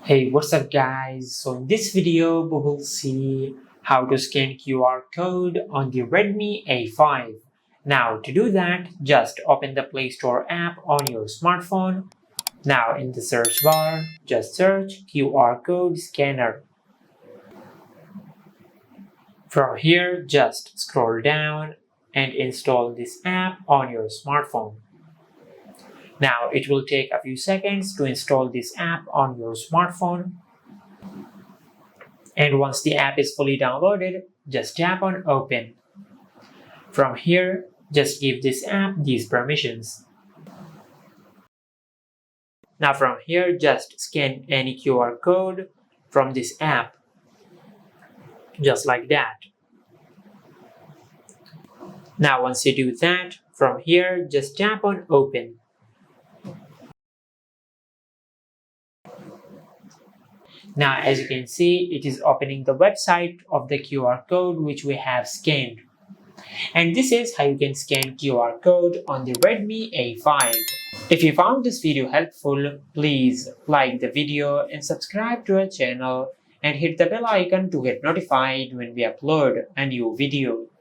Hey, what's up guys? So in this video we will see how to scan QR code on the Redmi A5. Now to do that, just open the Play Store app on your smartphone. Now in the search bar, just search QR code scanner. From here, just scroll down and install this app on your smartphone. Now it will take a few seconds to install this app on your smartphone. And once the app is fully downloaded, just tap on open. From here, just give this app these permissions. Now from here, just scan any QR code from this app. Just like that. Now once you do that, from here, just tap on open. Now as you can see, it is opening the website of the QR code which we have scanned. And this is how you can scan QR code on the Redmi A5. If you found this video helpful, please like the video and subscribe to our channel and hit the bell icon to get notified when we upload a new video.